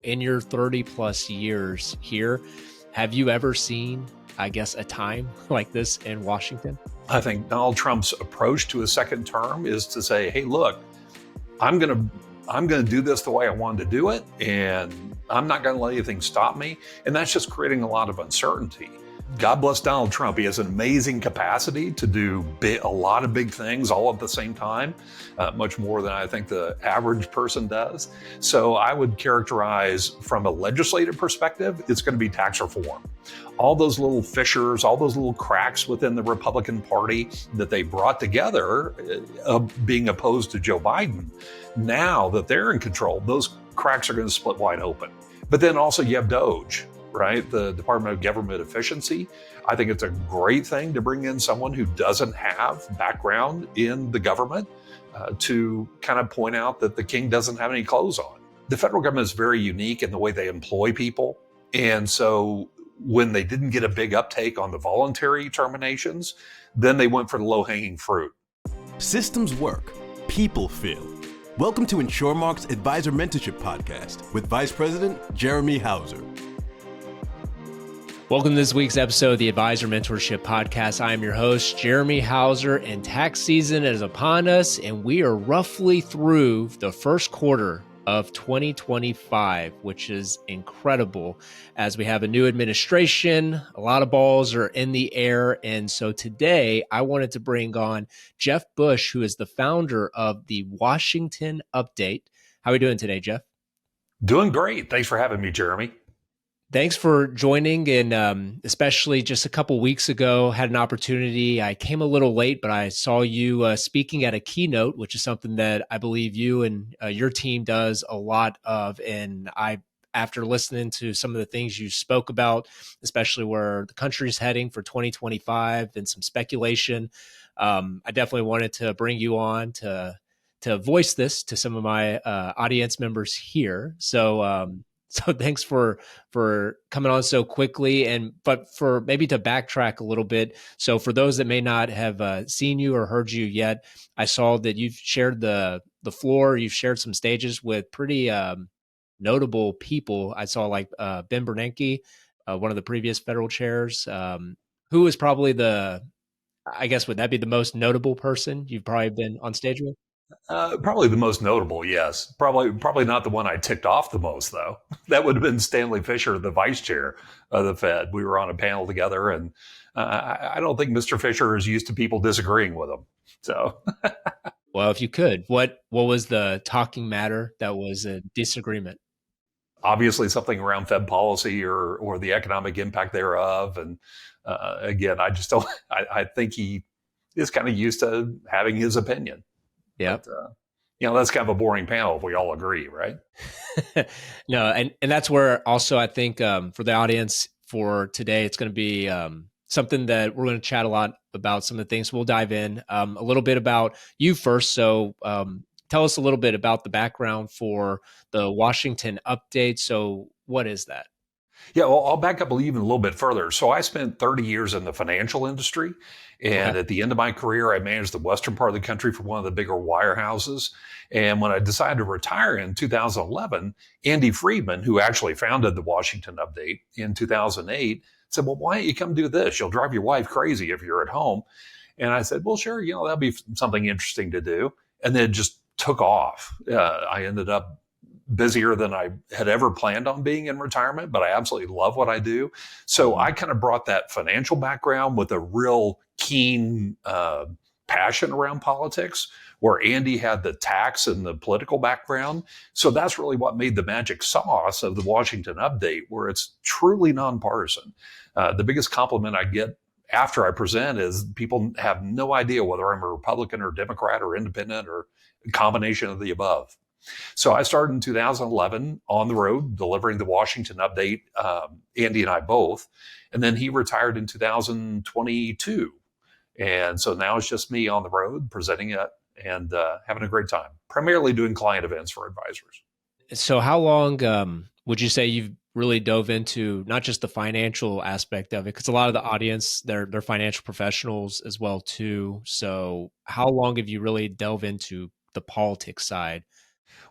In your 30 plus years here, have you ever seen, I guess, a time like this in Washington? I think Donald Trump's approach to his second term is to say, "Hey, look, I'm going to I'm going to do this the way I wanted to do it, and I'm not going to let anything stop me." And that's just creating a lot of uncertainty. God bless Donald Trump. He has an amazing capacity to do a lot of big things all at the same time, much more than I think the average person does. So I would characterize from a legislative perspective, it's going to be tax reform. All those little fissures, all those little cracks within the Republican Party that they brought together, being opposed to Joe Biden, now that they're in control, those cracks are going to split wide open. But then also you have DOGE, right? The Department of Government Efficiency. I think it's a great thing to bring in someone who doesn't have background in the government to kind of point out that the king doesn't have any clothes on. The federal government is very unique in the way they employ people. And so when they didn't get a big uptake on the voluntary terminations, then they went for the low-hanging fruit. Systems work, people fail. Welcome to InsureMark's Advisor Mentorship Podcast with Vice President Jeremy Hauser. Welcome to this week's episode of the Advisor Mentorship Podcast. I am your host, Jeremy Hauser, and tax season is upon us, and we are roughly through the first quarter of 2025, which is incredible as we have a new administration. A lot of balls are in the air. And so today I wanted to bring on Jeff Bush, who is the founder of the Washington Update. How are we doing today, Jeff? Doing great. Thanks for having me, Jeremy. Thanks for joining, and especially just a couple weeks ago, had an opportunity. I came a little late, but I saw you speaking at a keynote, which is something that I believe you and your team does a lot of. And after listening to some of the things you spoke about, especially where the country's heading for 2025 and some speculation, I definitely wanted to bring you on to voice this to some of my audience members here. So thanks for coming on so quickly, but for maybe to backtrack a little bit. So for those that may not have seen you or heard you yet, I saw that you've shared the floor. You've shared some stages with pretty notable people. I saw like Ben Bernanke, one of the previous federal chairs, who is probably I guess, would that be the most notable person you've probably been on stage with? Probably the most notable, yes. Probably not the one I ticked off the most, though. That would have been Stanley Fischer, the vice chair of the Fed. We were on a panel together, and I don't think Mr. Fischer is used to people disagreeing with him. So, well, if you could, what was the talking matter that was a disagreement? Obviously, something around Fed policy or the economic impact thereof. And again, I just don't. I think he is kind of used to having his opinion. Yeah. That's kind of a boring panel if we all agree, right? No, and that's where also I think for the audience for today, it's going to be something that we're going to chat a lot about some of the things. We'll dive in a little bit about you first. So tell us a little bit about the background for the Washington Update. So what is that? Yeah, well, I'll back up even a little bit further. So I spent 30 years in the financial industry. And at the end of my career, I managed the western part of the country for one of the bigger wirehouses. And when I decided to retire in 2011, Andy Friedman, who actually founded the Washington Update in 2008, said, "Well, why don't you come do this? You'll drive your wife crazy if you're at home." And I said, "Well, sure, that'll be something interesting to do." And then it just took off. I ended up busier than I had ever planned on being in retirement, but I absolutely love what I do. So I kind of brought that financial background with a real keen passion around politics, where Andy had the tax and the political background. So that's really what made the magic sauce of the Washington Update, where it's truly nonpartisan. The biggest compliment I get after I present is people have no idea whether I'm a Republican or Democrat or independent or a combination of the above. So I started in 2011 on the road delivering the Washington Update, Andy and I both. And then he retired in 2022. And so now it's just me on the road presenting it and having a great time, primarily doing client events for advisors. So how long would you say you've really dove into not just the financial aspect of it, because a lot of the audience, they're financial professionals as well too. So how long have you really delved into the politics side?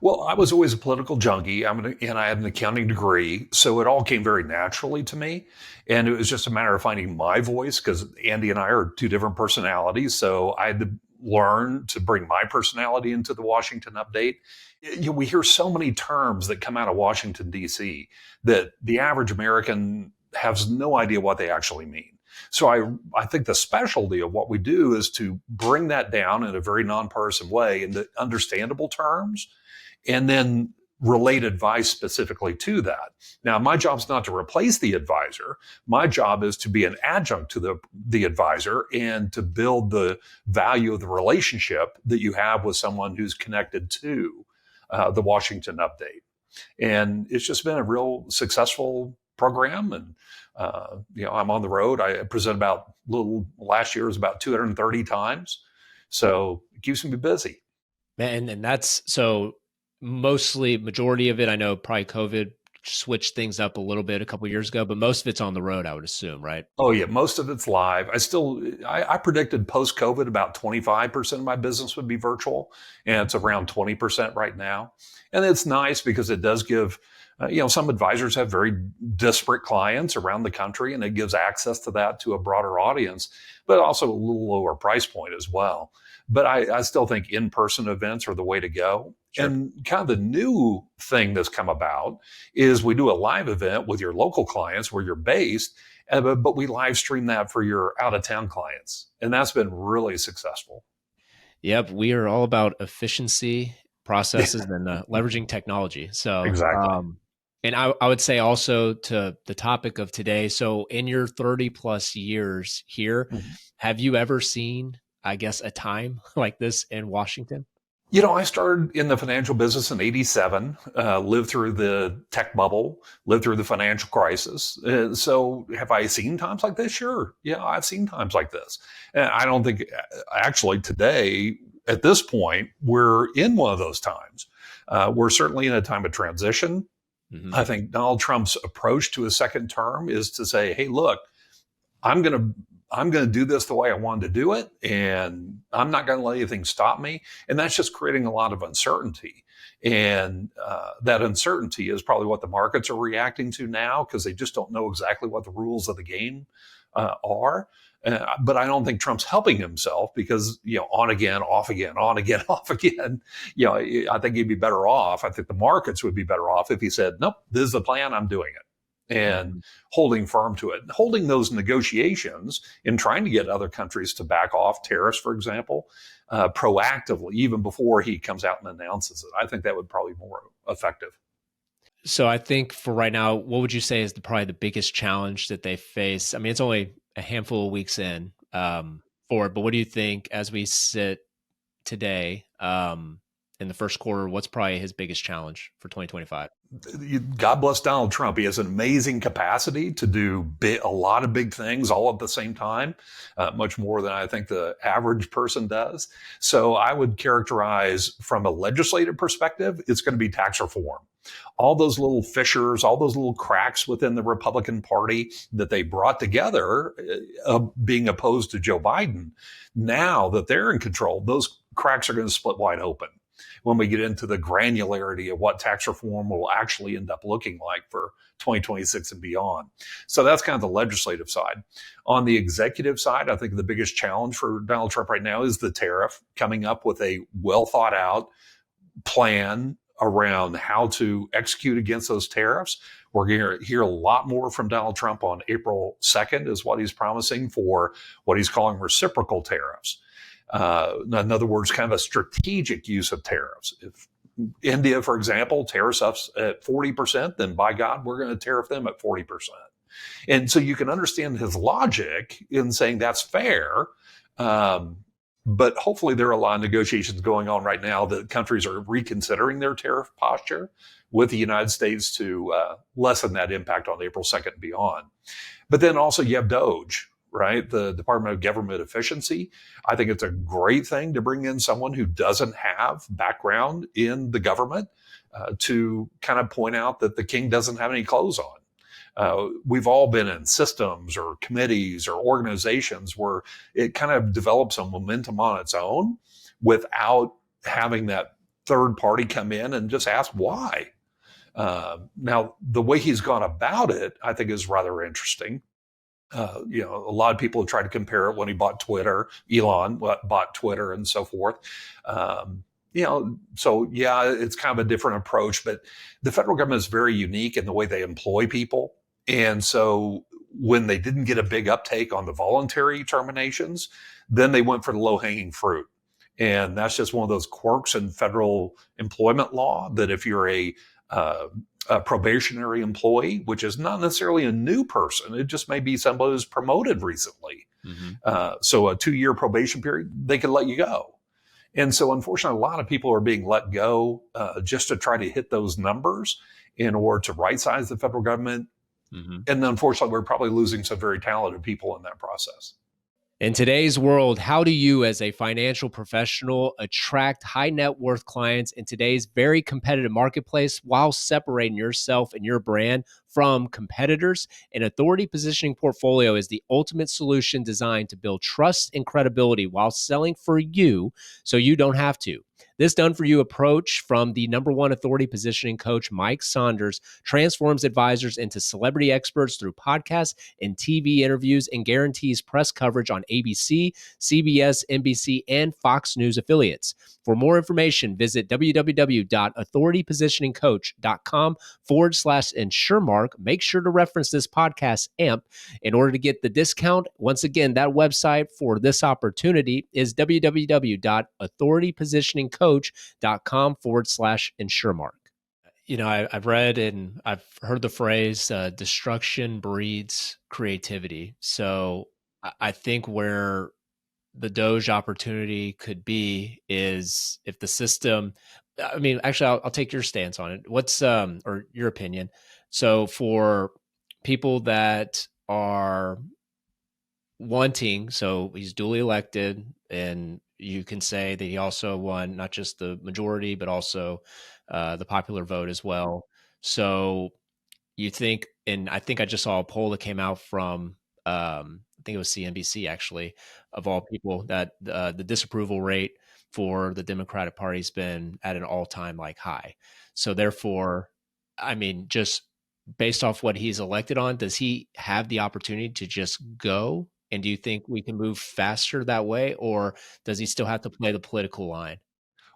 Well, I was always a political junkie. And I had an accounting degree, so it all came very naturally to me. And it was just a matter of finding my voice because Andy and I are two different personalities. So I had to learn to bring my personality into the Washington update. We hear so many terms that come out of Washington, D.C., that the average American has no idea what they actually mean. So I think the specialty of what we do is to bring that down in a very nonpartisan way into understandable terms and then relate advice specifically to that. Now, my job's not to replace the advisor. My job is to be an adjunct to the advisor and to build the value of the relationship that you have with someone who's connected to the Washington update. And it's just been a real successful program. And, I'm on the road. I present last year was about 230 times. So it keeps me busy. And that's so mostly majority of it. I know probably COVID switched things up a little bit a couple of years ago, but most of it's on the road, I would assume, right? Oh yeah, most of it's live. I predicted post COVID about 25% of my business would be virtual, and it's around 20% right now. And it's nice because it does give, some advisors have very disparate clients around the country, and it gives access to that to a broader audience, but also a little lower price point as well. But I still think in-person events are the way to go. Sure. And kind of the new thing that's come about is we do a live event with your local clients where you're based, but we live stream that for your out of town clients. And that's been really successful. Yep, we are all about efficiency, processes, and leveraging technology. So, Exactly. and I would say also to the topic of today. So, in your 30 plus years here, Mhm. have you ever seen, I guess, a time like this in Washington? I started in the financial business in '87, lived through the tech bubble, lived through the financial crisis. So have I seen times like this? Sure. Yeah, I've seen times like this. And I don't think actually today, at this point, we're in one of those times. We're certainly in a time of transition. Hmm. I think Donald Trump's approach to his second term is to say, hey, look, I'm going to I'm going to do this the way I wanted to do it, and I'm not going to let anything stop me. And that's just creating a lot of uncertainty. And that uncertainty is probably what the markets are reacting to now because they just don't know exactly what the rules of the game are. But I don't think Trump's helping himself because, on again, off again, on again, off again. I think he'd be better off. I think the markets would be better off if he said, nope, this is the plan. I'm doing it. And Hmm. holding firm to it, holding those negotiations in trying to get other countries to back off tariffs, for example, proactively, even before he comes out and announces it. I think that would probably be more effective. So, I think for right now, what would you say is probably the biggest challenge that they face? I mean, it's only a handful of weeks in for it, but what do you think as we sit today in the first quarter? What's probably his biggest challenge for 2025? God bless Donald Trump. He has an amazing capacity to do a lot of big things all at the same time, much more than I think the average person does. So I would characterize from a legislative perspective, it's going to be tax reform. All those little fissures, all those little cracks within the Republican Party that they brought together, being opposed to Joe Biden, now that they're in control, those cracks are going to split wide open when we get into the granularity of what tax reform will actually end up looking like for 2026 and beyond. So that's kind of the legislative side. On the executive side, I think the biggest challenge for Donald Trump right now is the tariff, coming up with a well thought out plan around how to execute against those tariffs. We're going to hear a lot more from Donald Trump on April 2nd, is what he's promising for what he's calling reciprocal tariffs. In other words, kind of a strategic use of tariffs. If India, for example, tariffs us at 40%, then by God, we're going to tariff them at 40%. And so you can understand his logic in saying that's fair. But hopefully there are a lot of negotiations going on right now that countries are reconsidering their tariff posture with the United States to lessen that impact on April 2nd and beyond. But then also you have DOGE, right? The Department of Government Efficiency. I think it's a great thing to bring in someone who doesn't have background in the government to kind of point out that the king doesn't have any clothes on. We've all been in systems or committees or organizations where it kind of develops a momentum on its own without having that third party come in and just ask why. Now, the way he's gone about it, I think, is rather interesting. A lot of people have tried to compare it when he bought Twitter, Elon bought Twitter, and so forth. So yeah, it's kind of a different approach, but the federal government is very unique in the way they employ people. And so when they didn't get a big uptake on the voluntary terminations, then they went for the low hanging fruit. And that's just one of those quirks in federal employment law that if you're a probationary employee, which is not necessarily a new person, it just may be somebody who's promoted recently. So a 2-year probation period, they could let you go. And so, unfortunately, a lot of people are being let go just to try to hit those numbers in order to right size the federal government. And unfortunately, we're probably losing some very talented people in that process. In today's world, how do you, as a financial professional, attract high net worth clients in today's very competitive marketplace while separating yourself and your brand from competitors? An authority positioning portfolio is the ultimate solution designed to build trust and credibility while selling for you so you don't have to. This done-for-you approach from the #1 authority positioning coach, Mike Saunders, transforms advisors into celebrity experts through podcasts and TV interviews and guarantees press coverage on ABC, CBS, NBC, and Fox News affiliates. For more information, visit www.authoritypositioningcoach.com/insuremark. Make sure to reference this podcast AMP in order to get the discount. Once again, that website for this opportunity is www.authoritypositioningcoach.com/insuremark. I've read and I've heard the phrase destruction breeds creativity. So I think where the Doge opportunity could be is if the system, I mean, actually, I'll take your stance on it. What's, or your opinion? So for people that are wanting, so he's duly elected, and you can say that he also won not just the majority, but also the popular vote as well. So you think, and I think I just saw a poll that came out from, I think it was CNBC actually, of all people, that the disapproval rate for the Democratic Party has been at an all-time like high. So therefore, I mean, just based off what he's elected on, does he have the opportunity to just go? And do you think we can move faster that way, or does he still have to play the political line?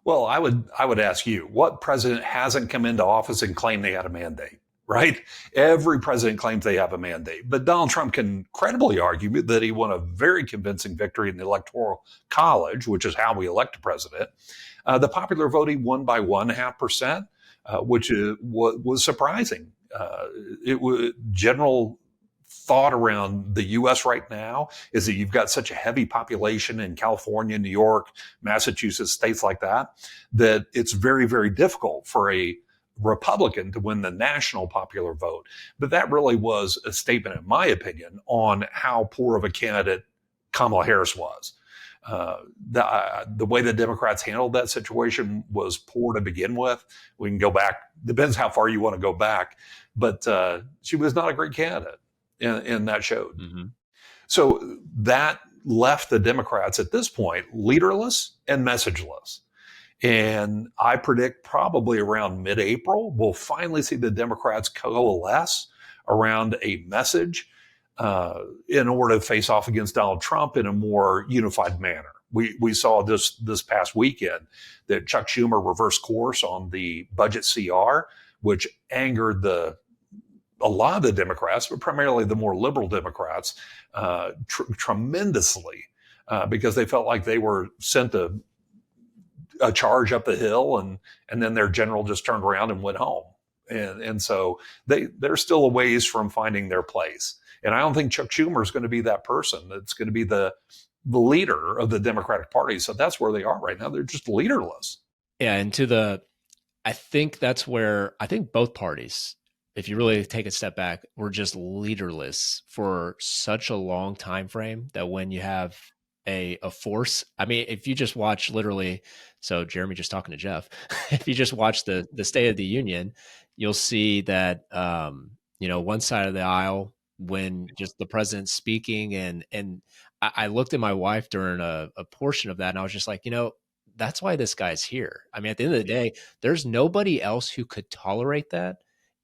Well, I would ask you, what president hasn't come into office and claimed they had a mandate, right? Every president claims they have a mandate, but Donald Trump can credibly argue that he won a very convincing victory in the Electoral College, which is how we elect a president. The popular vote, he won by 1.5%, which was surprising. It was general thought around the U.S. right now is that you've got such a heavy population in California, New York, Massachusetts, states like that, that it's very, very difficult for a Republican to win the national popular vote. But that really was a statement, in my opinion, on how poor of a candidate Kamala Harris was. The way the Democrats handled that situation was poor to begin with. We can go back, depends how far you want to go back, but she was not a great candidate. And that showed. So that left the Democrats at this point leaderless and messageless. And I predict probably around mid-April, we'll finally see the Democrats coalesce around a message in order to face off against Donald Trump in a more unified manner. We saw this past weekend that Chuck Schumer reversed course on the budget CR, which angered a lot of the Democrats, but primarily the more liberal Democrats, tremendously, because they felt like they were sent a charge up the hill, and then their general just turned around and went home. And so they're still a ways from finding their place. And I don't think Chuck Schumer is going to be that person. It's going to be the leader of the Democratic Party. So that's where they are right now. They're just leaderless. Yeah, and I think that's where I think both parties, if you really take a step back, were just leaderless for such a long time frame that when you have a force, I mean, if you just watch literally, so Jeremy just talking to Jeff, if you just watch the State of the Union, you'll see that one side of the aisle when just the president's speaking, and I looked at my wife during a portion of that, and I was just like, that's why this guy's here. I mean, at the end of the day, there's nobody else who could tolerate that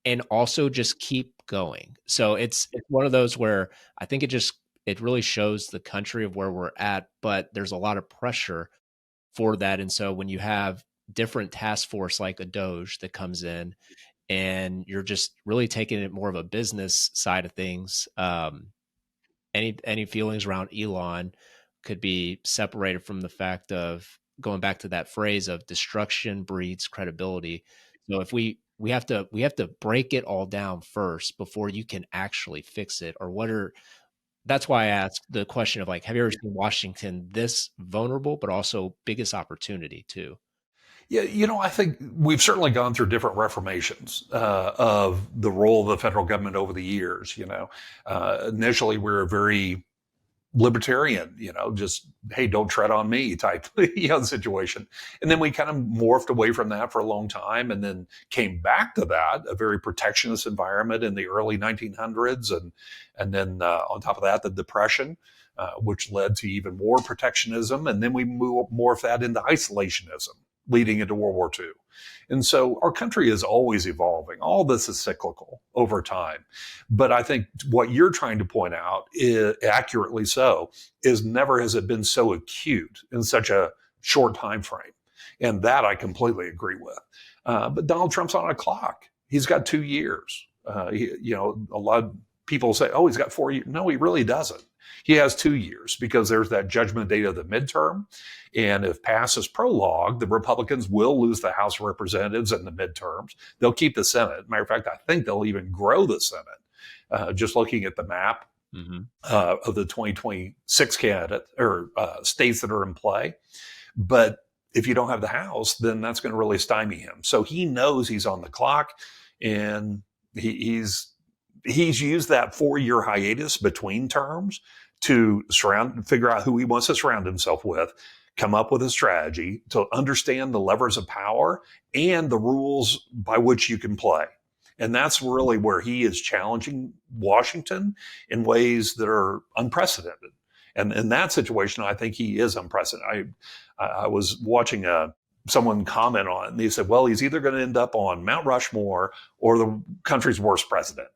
and also just keep going. So it's one of those where I think it really shows the country of where we're at, but there's a lot of pressure for that. And so when you have different task force like a Doge that comes in and you're just really taking it more of a business side of things, any feelings around Elon could be separated from the fact of going back to that phrase of destruction breeds credibility. So if we have to break it all down first before you can actually fix it. Or what are that's why I asked the question of like, have you ever seen Washington this vulnerable, but also biggest opportunity too? Yeah, I think we've certainly gone through different reformations of the role of the federal government over the years. Initially, we were very libertarian, just, hey, don't tread on me type situation. And then we kind of morphed away from that for a long time and then came back to that, a very protectionist environment in the early 1900s. And then on top of that, the Depression, which led to even more protectionism. And then we morphed that into isolationism leading into World War II. And so our country is always evolving. All this is cyclical over time. But I think what you're trying to point out, accurately so, is never has it been so acute in such a short time frame. And that I completely agree with. But Donald Trump's on a clock. He's got 2 years. A lot of people say, oh, he's got 4 years. No, he really doesn't. He has 2 years because there's that judgment date of the midterm. And if past is prologue, the Republicans will lose the House of Representatives in the midterms. They'll keep the Senate. Matter of fact, I think they'll even grow the Senate. Just looking at the map of the 2026 candidate or states that are in play. But if you don't have the House, then that's going to really stymie him. So he knows he's on the clock, and he's used that 4-year hiatus between terms to figure out who he wants to surround himself with, come up with a strategy to understand the levers of power and the rules by which you can play. And that's really where he is challenging Washington in ways that are unprecedented. And in that situation, I think he is unprecedented. I was watching someone comment on it, and they said, well, he's either going to end up on Mount Rushmore or the country's worst president.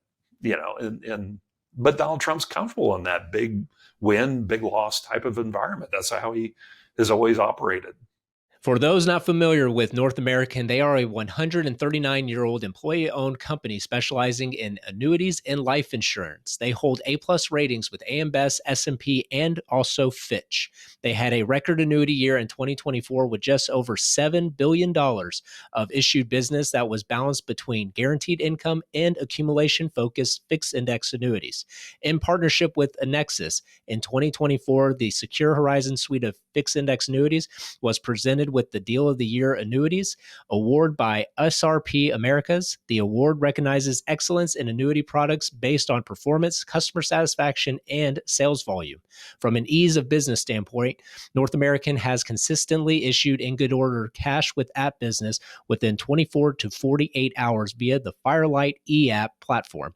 But Donald Trump's comfortable in that big win, big loss type of environment. That's how he has always operated. For those not familiar with North American, they are a 139-year-old employee-owned company specializing in annuities and life insurance. They hold A-plus ratings with AM Best, S&P, and also Fitch. They had a record annuity year in 2024 with just over $7 billion of issued business that was balanced between guaranteed income and accumulation-focused fixed index annuities. In partnership with Annexus, in 2024, the Secure Horizon suite of fixed index annuities was presented with the Deal of the Year Annuities Award by SRP Americas. The award recognizes excellence in annuity products based on performance, customer satisfaction, and sales volume. From an ease of business standpoint, North American has consistently issued in good order cash with app business within 24 to 48 hours via the Firelight e-app platform.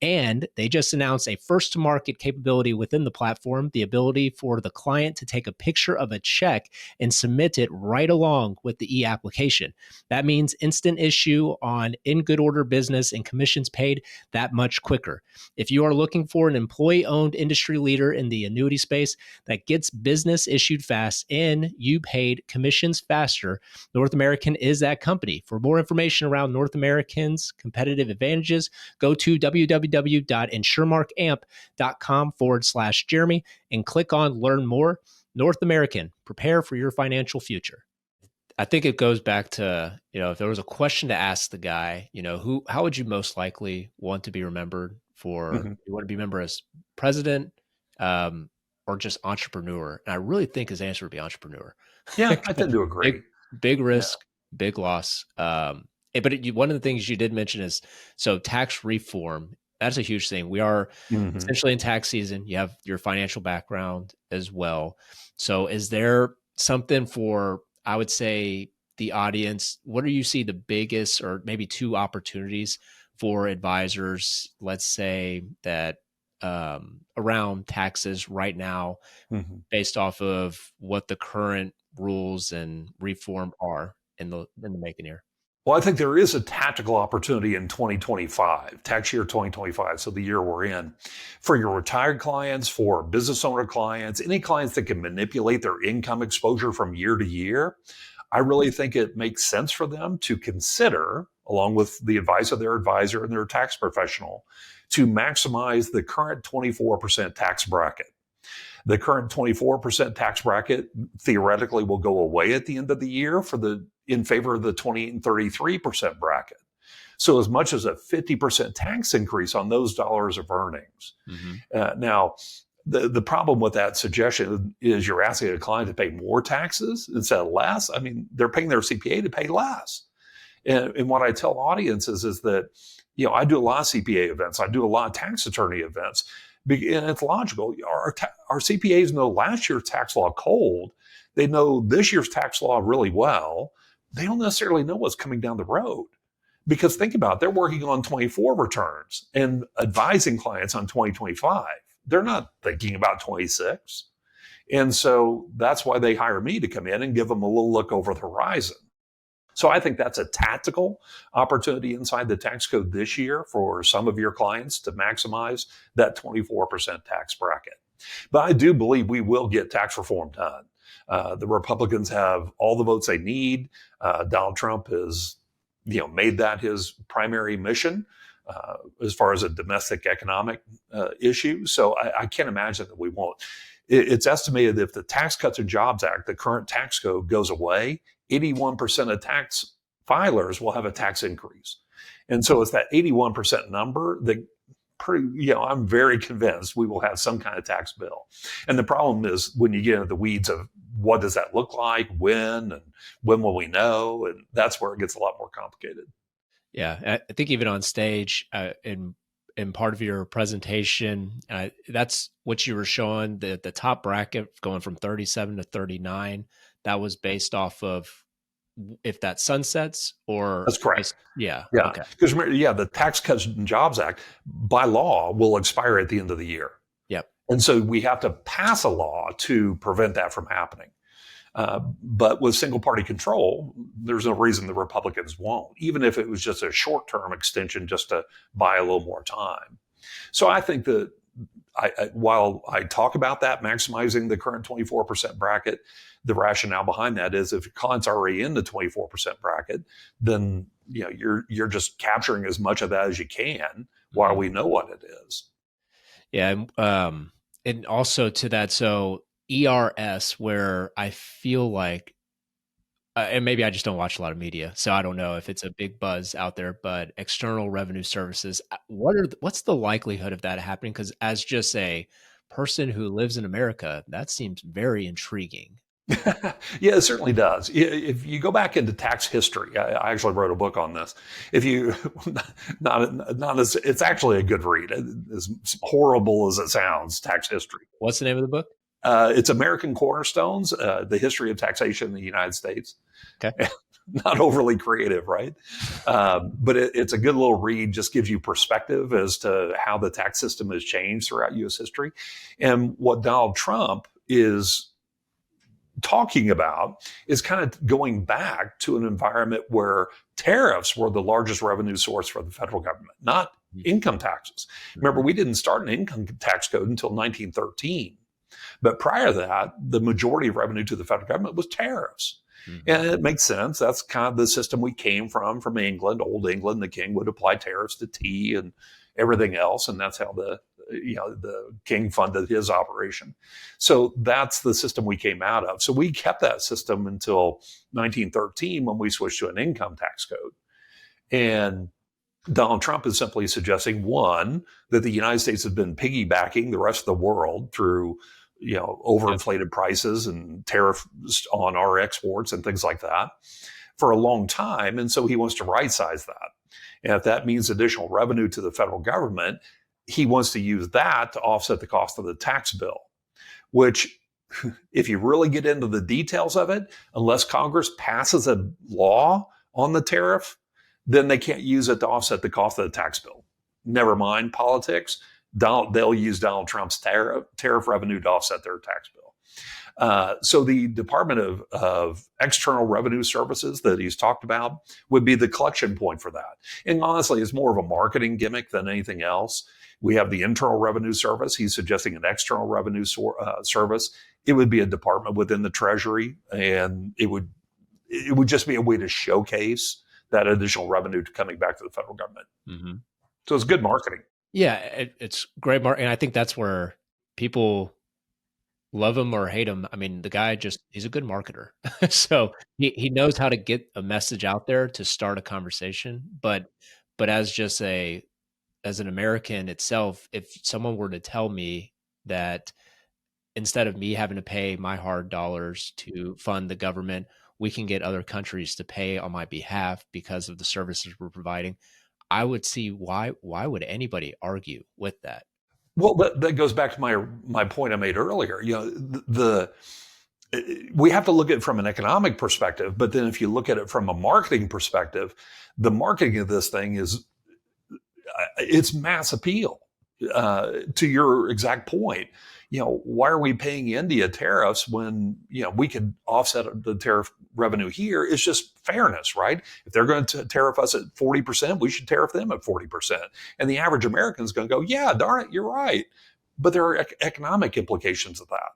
And they just announced a first to market capability within the platform, the ability for the client to take a picture of a check and submit it right along with the e-application. That means instant issue on in good order business and commissions paid that much quicker. If you are looking for an employee owned industry leader in the annuity space that gets business issued fast and you paid commissions faster, North American is that company. For more information around North American's competitive advantages, go to www.insuremarkamp.com/Jeremy and click on Learn More. North American, prepare for your financial future. I think it goes back to, if there was a question to ask the guy, how would you most likely want to be remembered for? Mm-hmm. You want to be remembered as president, or just entrepreneur? And I really think his answer would be entrepreneur. Yeah, I tend to agree. Big risk, big loss. But one of the things you did mention is, so tax reform. That's a huge thing. We are essentially in tax season. You have your financial background as well. So is there something for, I would say, the audience? What do you see the biggest, or maybe two opportunities for advisors, let's say, that around taxes right now, based off of what the current rules and reform are in the making here? Well, I think there is a tactical opportunity in 2025, tax year 2025, so the year we're in, for your retired clients, for business owner clients, any clients that can manipulate their income exposure from year to year. I really think it makes sense for them to consider, along with the advice of their advisor and their tax professional, to maximize the current 24% tax bracket. The current 24% tax bracket theoretically will go away at the end of the year in favor of the 28 and 33% bracket. So as much as a 50% tax increase on those dollars of earnings. Now, the problem with that suggestion is you're asking a client to pay more taxes instead of less. I mean, they're paying their CPA to pay less. And what I tell audiences is that, I do a lot of CPA events. I do a lot of tax attorney events. And it's logical. Our CPAs know last year's tax law cold. They know this year's tax law really well. They don't necessarily know what's coming down the road. Because think about it, they're working on 24 returns and advising clients on 2025. They're not thinking about 26. And so that's why they hire me to come in and give them a little look over the horizon. So I think that's a tactical opportunity inside the tax code this year for some of your clients to maximize that 24% tax bracket. But I do believe we will get tax reform done. The Republicans have all the votes they need. Donald Trump has, made that his primary mission as far as a domestic economic issue. So I can't imagine that we won't. It's estimated that if the Tax Cuts and Jobs Act, the current tax code, goes away, 81% of tax filers will have a tax increase. And so it's that 81% number that I'm very convinced we will have some kind of tax bill. And the problem is when you get into the weeds of what does that look like, when will we know? And that's where it gets a lot more complicated. Yeah, I think even on stage in part of your presentation, that's what you were showing, the top bracket going from 37 to 39. That was based off of if that sunsets or... That's correct. Yeah. Okay. Because the Tax Cuts and Jobs Act by law will expire at the end of the year. Yep. And so we have to pass a law to prevent that from happening. But with single party control, there's no reason the Republicans won't, even if it was just a short-term extension just to buy a little more time. So I think that while I talk about that, maximizing the current 24% bracket, the rationale behind that is if your client's already in the 24% bracket, then you're just capturing as much of that as you can while we know what it is. Yeah, and also to that, so ERS, where I feel like, and maybe I just don't watch a lot of media, so I don't know if it's a big buzz out there, but External Revenue Services, what's the likelihood of that happening? Because as just a person who lives in America, that seems very intriguing. Yeah, it certainly does. If you go back into tax history, I actually wrote a book on this. If you, it's actually a good read. As horrible as it sounds, tax history. What's the name of the book? It's American Cornerstones, the history of taxation in the United States. Okay. Not overly creative, right? But it's a good little read, just gives you perspective as to how the tax system has changed throughout U.S. history. And what Donald Trump is talking about is kind of going back to an environment where tariffs were the largest revenue source for the federal government, not income taxes. Remember, we didn't start an income tax code until 1913. But prior to that, the majority of revenue to the federal government was tariffs. And it makes sense. That's kind of the system we came from England, old England. The king would apply tariffs to tea and everything else. And that's how the king funded his operation. So that's the system we came out of. So we kept that system until 1913 when we switched to an income tax code. And Donald Trump is simply suggesting, one, that the United States has been piggybacking the rest of the world through overinflated prices and tariffs on our exports and things like that for a long time. And so he wants to right-size that. And if that means additional revenue to the federal government, he wants to use that to offset the cost of the tax bill, which, if you really get into the details of it, unless Congress passes a law on the tariff, then they can't use it to offset the cost of the tax bill. Never mind politics. They'll use Donald Trump's tariff revenue to offset their tax bill. So the Department of External Revenue Services that he's talked about would be the collection point for that. And honestly, it's more of a marketing gimmick than anything else. We have the Internal Revenue Service. He's suggesting an External Revenue Service. It would be a department within the Treasury, and it would just be a way to showcase that additional revenue coming back to the federal government. Mm-hmm. So it's good marketing. Yeah, it's great marketing. And I think that's where people love him or hate him. I mean, the guy he's a good marketer. So he knows how to get a message out there to start a conversation. But as an American itself, if someone were to tell me that instead of me having to pay my hard dollars to fund the government, we can get other countries to pay on my behalf because of the services we're providing, I would see why would anybody argue with that? Well, that goes back to my point I made earlier. We have to look at it from an economic perspective, but then if you look at it from a marketing perspective, the marketing of this thing it's mass appeal. To your exact point, why are we paying India tariffs when, we could offset the tariff revenue here? It's just fairness, right? If they're going to tariff us at 40%, we should tariff them at 40%. And the average American is going to go, yeah, darn it, you're right. But there are economic implications of that.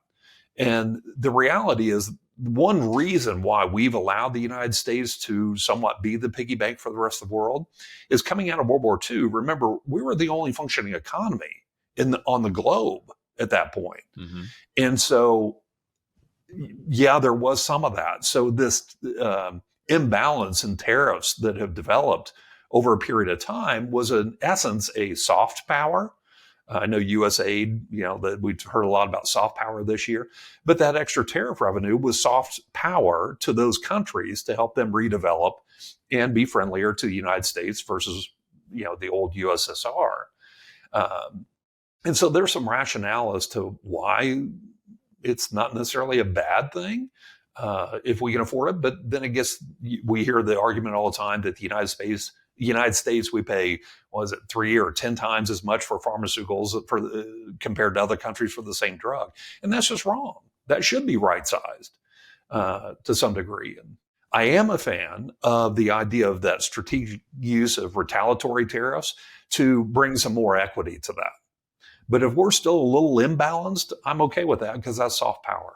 And the reality is, one reason why we've allowed the United States to somewhat be the piggy bank for the rest of the world is coming out of World War II. Remember, we were the only functioning economy on the globe at that point. Mm-hmm. And so, yeah, there was some of that. So this imbalance in tariffs that have developed over a period of time was in essence a soft power. I know USAID, that we've heard a lot about soft power this year, but that extra tariff revenue was soft power to those countries to help them redevelop and be friendlier to the United States versus, the old USSR. And so there's some rationale as to why it's not necessarily a bad thing if we can afford it. But then I guess we hear the argument all the time that the United States, we pay, 3 or 10 times as much for pharmaceuticals compared to other countries for the same drug. And that's just wrong. That should be right-sized to some degree. And I am a fan of the idea of that strategic use of retaliatory tariffs to bring some more equity to that. But if we're still a little imbalanced, I'm okay with that because that's soft power.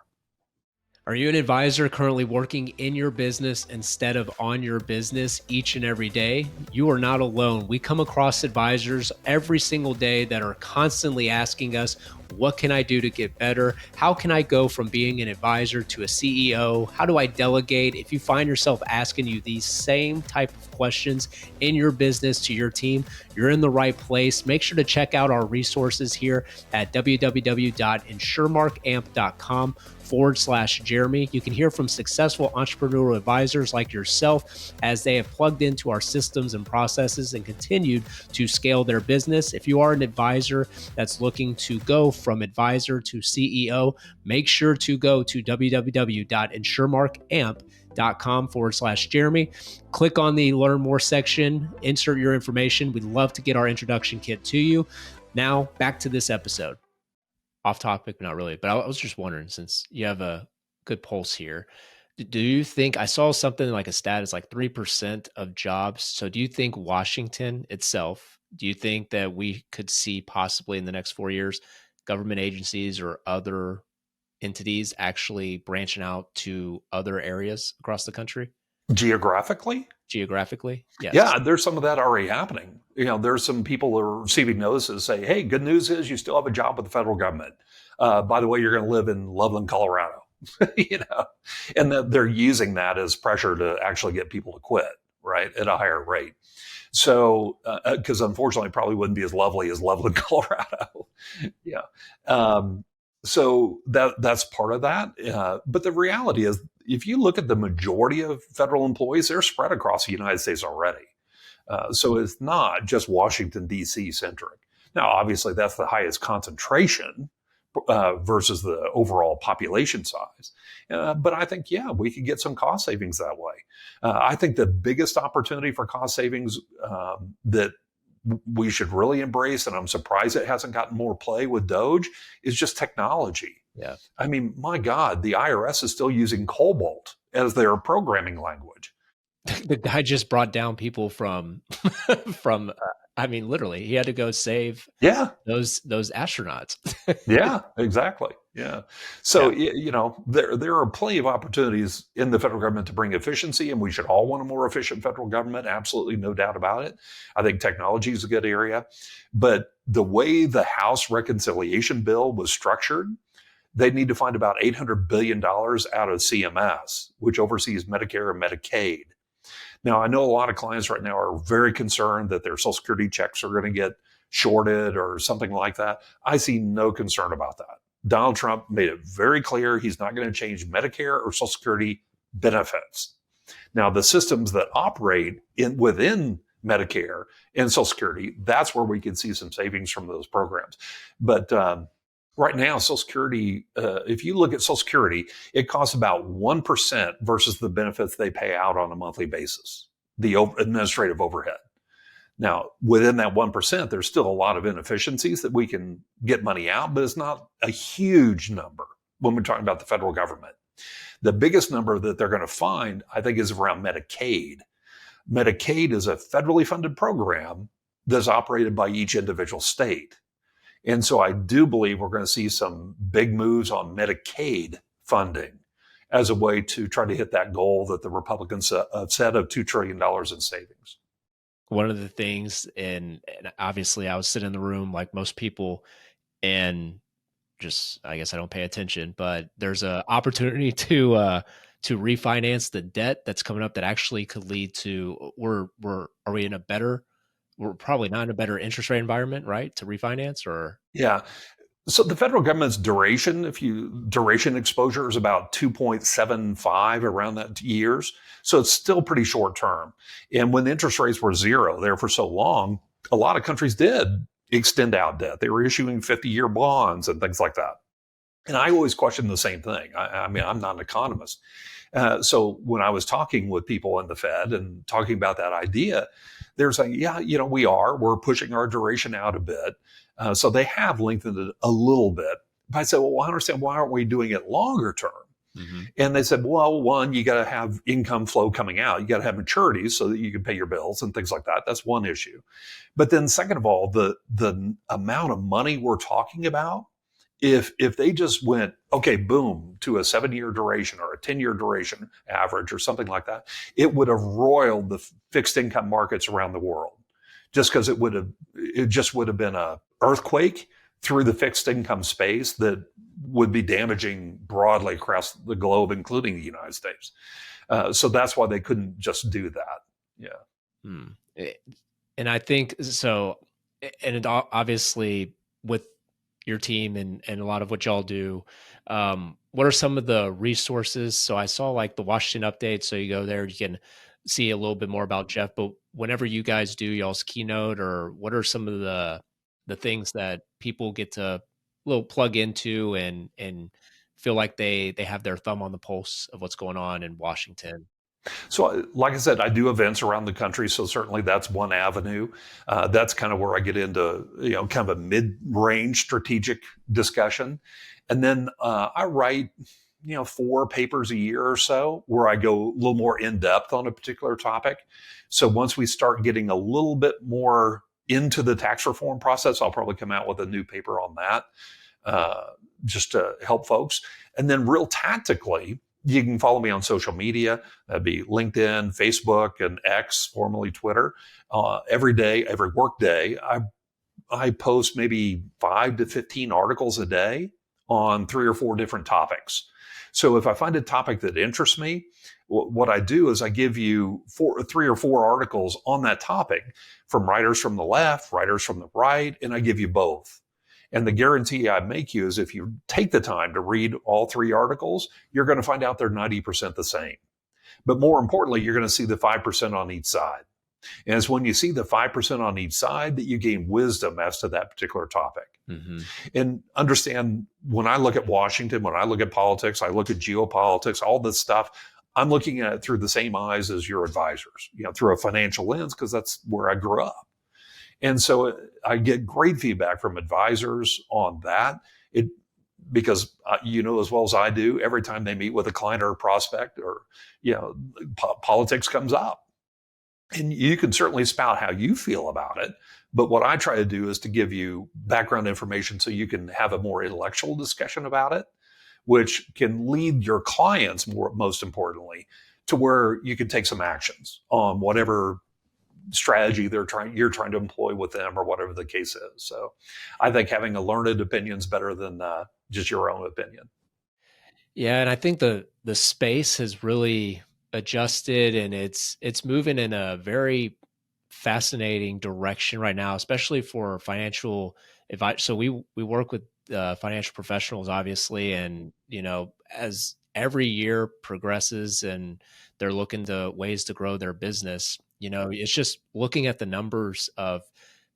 Are you an advisor currently working in your business instead of on your business each and every day? You are not alone. We come across advisors every single day that are constantly asking us, what can I do to get better? How can I go from being an advisor to a CEO? How do I delegate? If you find yourself asking you these same type of questions in your business to your team, you're in the right place. Make sure to check out our resources here at www.insuremarkamp.com/Jeremy. You can hear from successful entrepreneurial advisors like yourself as they have plugged into our systems and processes and continued to scale their business. If you are an advisor that's looking to go from advisor to CEO, make sure to go to www.insuremarkamp.com/Jeremy. Click on the Learn More section, insert your information. We'd love to get our introduction kit to you. Now, back to this episode. Off topic, but not really. But I was just wondering, since you have a good pulse here, do you think, I saw something like a stat is like 3% of jobs. So do you think Washington itself, do you think that we could see possibly in the next 4 years, government agencies or other entities actually branching out to other areas across the country? Geographically? Yes. Yeah, there's some of that already happening. There's some people that are receiving notices say, hey, good news is you still have a job with the federal government. By the way, you're going to live in Loveland, Colorado. And that they're using that as pressure to actually get people to quit, right, at a higher rate. So, because unfortunately, it probably wouldn't be as lovely as Loveland, Colorado. Yeah. So that's part of that. But the reality is, if you look at the majority of federal employees, they're spread across the United States already. So it's not just Washington, D.C. centric. Now, obviously, that's the highest concentration versus the overall population size. But I think, yeah, we could get some cost savings that way. I think the biggest opportunity for cost savings that we should really embrace, and I'm surprised it hasn't gotten more play with Doge, is just technology. Yeah. I mean, my God, the IRS is still using Cobalt as their programming language. The guy just brought down people from from, I mean, literally, he had to go save Yeah, those astronauts. yeah, exactly. Yeah. So, Yeah. there are plenty of opportunities in the federal government to bring efficiency, and we should all want a more efficient federal government. Absolutely, no doubt about it. I think technology is a good area. But the way the House reconciliation bill was structured, they need to find about $800 billion out of CMS, which oversees Medicare and Medicaid. Now, I know a lot of clients right now are very concerned that their Social Security checks are going to get shorted or something like that. I see no concern about that. Donald Trump made it very clear he's not going to change Medicare or Social Security benefits. Now, the systems that operate within Medicare and Social Security, that's where we can see some savings from those programs. But right now, Social Security, if you look at Social Security, it costs about 1% versus the benefits they pay out on a monthly basis, the administrative overhead. Now, within that 1%, there's still a lot of inefficiencies that we can get money out, but it's not a huge number when we're talking about the federal government. The biggest number that they're going to find, I think, is around Medicaid. Medicaid is a federally funded program that's operated by each individual state. And so I do believe we're going to see some big moves on Medicaid funding as a way to try to hit that goal that the Republicans set of $2 trillion in savings. One of the things, and obviously I was sitting in the room like most people, and just, I guess I don't pay attention, but there's a opportunity to refinance the debt that's coming up that actually could lead to, are we in a better, we're probably not in a better interest rate environment, right? To refinance or Yeah. So the federal government's duration exposure is about 2.75 around that years. So it's still pretty short term. And when interest rates were zero there for so long, a lot of countries did extend out debt. They were issuing 50-year bonds and things like that. And I always question the same thing. I mean, I'm not an economist. So when I was talking with people in the Fed and talking about that idea, they're saying, yeah, we're pushing our duration out a bit. So they have lengthened it a little bit. But I said, well, I understand, why aren't we doing it longer term? mm-hmm. And they said, well, one, you got to have income flow coming out. You got to have maturities so that you can pay your bills and things like that. That's one issue. But then second of all, the amount of money we're talking about, if they just went, okay, boom, to a 7-year duration or a 10-year duration average or something like that, it would have roiled the fixed income markets around the world, just because it just would have been a earthquake through the fixed income space that would be damaging broadly across the globe, including the United States. So that's why they couldn't just do that. Yeah. Hmm. And I think so, and obviously with your team and a lot of what y'all do, what are some of the resources? So I saw like the Washington update. So you go there, you can see a little bit more about Jeff, but whenever you guys do y'all's keynote, or what are some of the things that people get to little plug into and feel like they have their thumb on the pulse of what's going on in Washington? So, like I said, I do events around the country, so certainly that's one avenue. That's kind of where I get into, kind of a mid-range strategic discussion, and then I write, 4 papers a year or so where I go a little more in depth on a particular topic. So once we start getting a little bit more into the tax reform process, I'll probably come out with a new paper on that, just to help folks. And then, real tactically, you can follow me on social media. That'd be LinkedIn, Facebook, and X, formerly Twitter. Every day, every work day, I post maybe 5 to 15 articles a day on 3 or 4 different topics. So if I find a topic that interests me, what I do is I give you 3 or 4 articles on that topic from writers from the left, writers from the right, and I give you both. And the guarantee I make you is if you take the time to read all 3 articles, you're going to find out they're 90% the same. But more importantly, you're going to see the 5% on each side. And it's when you see the 5% on each side that you gain wisdom as to that particular topic. Mm-hmm. And understand, when I look at Washington, when I look at politics, I look at geopolitics, all this stuff, I'm looking at it through the same eyes as your advisors, through a financial lens, because that's where I grew up. And so I get great feedback from advisors on that. because you know as well as I do, every time they meet with a client or a prospect, or politics comes up, and you can certainly spout how you feel about it. But what I try to do is to give you background information so you can have a more intellectual discussion about it, which can lead your clients, most importantly, to where you can take some actions on whatever strategy you're trying to employ with them, or whatever the case is. So I think having a learned opinion is better than just your own opinion. Yeah, and I think the space has really adjusted, and it's moving in a very fascinating direction right now, especially for financial advice. So we work with financial professionals, obviously, and as every year progresses and they're looking to ways to grow their business, it's just looking at the numbers of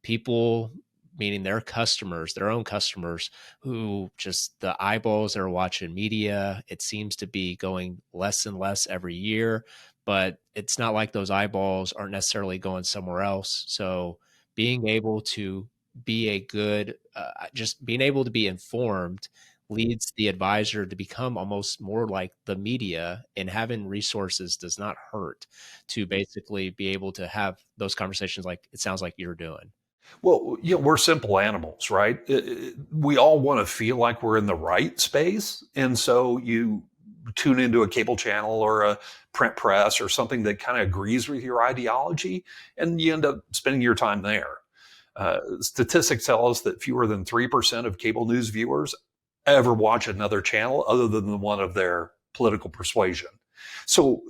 people, meaning their customers, their own customers, who just the eyeballs that are watching media. It seems to be going less and less every year, but it's not like those eyeballs aren't necessarily going somewhere else. So being able to be a good, just being able to be informed leads the advisor to become almost more like the media, and having resources does not hurt to basically be able to have those conversations like it sounds like you're doing. Well, we're simple animals, right? We all want to feel like we're in the right space. And so you tune into a cable channel or a print press or something that kind of agrees with your ideology, and you end up spending your time there. Statistics tell us that fewer than 3% of cable news viewers ever watch another channel other than the one of their political persuasion. So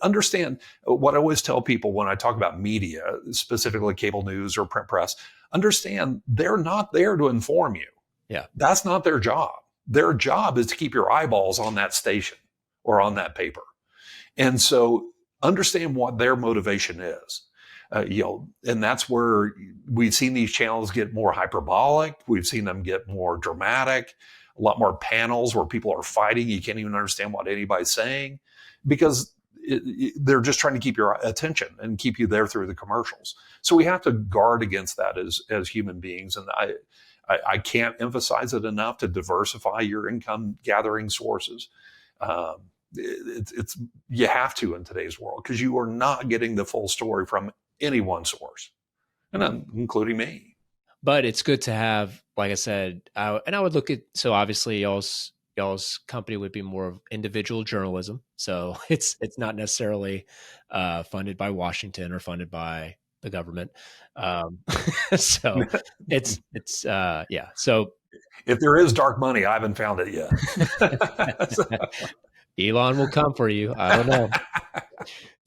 understand what I always tell people when I talk about media, specifically cable news or print press, understand they're not there to inform you. Yeah. That's not their job. Their job is to keep your eyeballs on that station or on that paper. And so understand what their motivation is. And that's where we've seen these channels get more hyperbolic. We've seen them get more dramatic, a lot more panels where people are fighting. You can't even understand what anybody's saying, because they're just trying to keep your attention and keep you there through the commercials. So we have to guard against that as human beings. And I can't emphasize it enough to diversify your income gathering sources. You have to in today's world, because you are not getting the full story from any one source, and including me. But it's good to have, like I said, and I would look at, so obviously y'all's company would be more of individual journalism. So it's not necessarily funded by Washington or funded by the government. So it's yeah. So if there is dark money, I haven't found it yet. Elon will come for you. I don't know.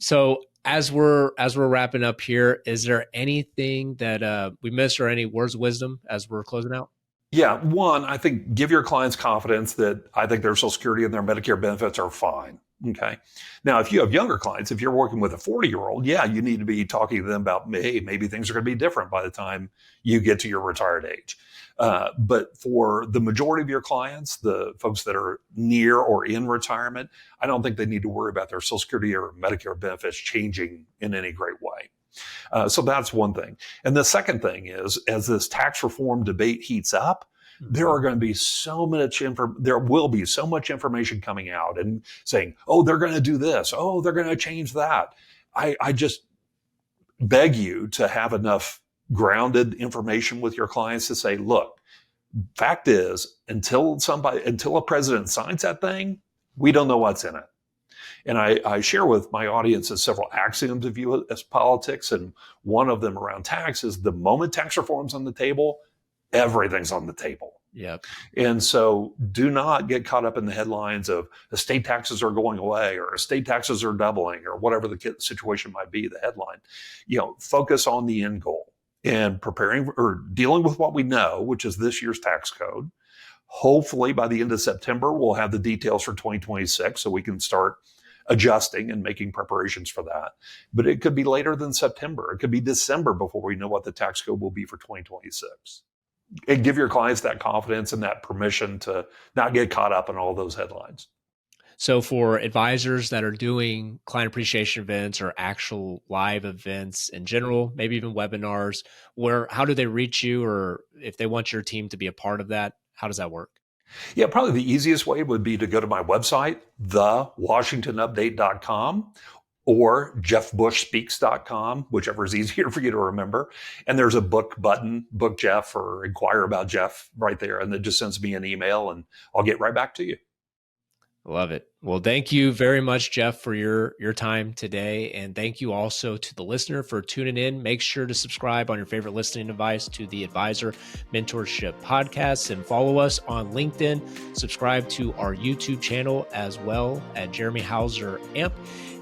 So as we're wrapping up here, is there anything that we missed, or any words of wisdom as we're closing out? Yeah. One, I think give your clients confidence that I think their Social Security and their Medicare benefits are fine. Okay. Now, if you have younger clients, if you're working with a 40-year-old, yeah, you need to be talking to them about, hey, maybe things are going to be different by the time you get to your retired age. But for the majority of your clients, the folks that are near or in retirement, I don't think they need to worry about their Social Security or Medicare benefits changing in any great way. So that's one thing. And the second thing is, as this tax reform debate heats up, there are going to be there will be so much information coming out and saying, oh, they're going to do this. Oh, they're going to change that. I just beg you to have enough grounded information with your clients to say, look, fact is, until a president signs that thing, we don't know what's in it. And I share with my audiences several axioms of U.S. politics, and one of them around tax is the moment tax reform's on the table, everything's on the table. Yep. And so do not get caught up in the headlines of estate taxes are going away or estate taxes are doubling or whatever the situation might be, the headline. Focus on the end goal and preparing or dealing with what we know, which is this year's tax code. Hopefully by the end of September, we'll have the details for 2026 so we can start adjusting and making preparations for that. But it could be later than September. It could be December before we know what the tax code will be for 2026. And give your clients that confidence and that permission to not get caught up in all those headlines. So for advisors that are doing client appreciation events or actual live events in general, maybe even webinars, how do they reach you? Or if they want your team to be a part of that, how does that work? Yeah, probably the easiest way would be to go to my website, thewashingtonupdate.com or jeffbushspeaks.com, whichever is easier for you to remember. And there's a book button, book Jeff or inquire about Jeff right there. And it just sends me an email and I'll get right back to you. Love it. Well, thank you very much, Jeff, for your time today. And thank you also to the listener for tuning in. Make sure to subscribe on your favorite listening device to the Advisor Mentorship Podcast and follow us on LinkedIn. Subscribe to our YouTube channel as well at Jeremy Hauser AMP.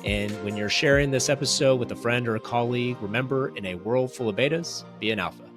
And when you're sharing this episode with a friend or a colleague, remember, in a world full of betas, be an alpha.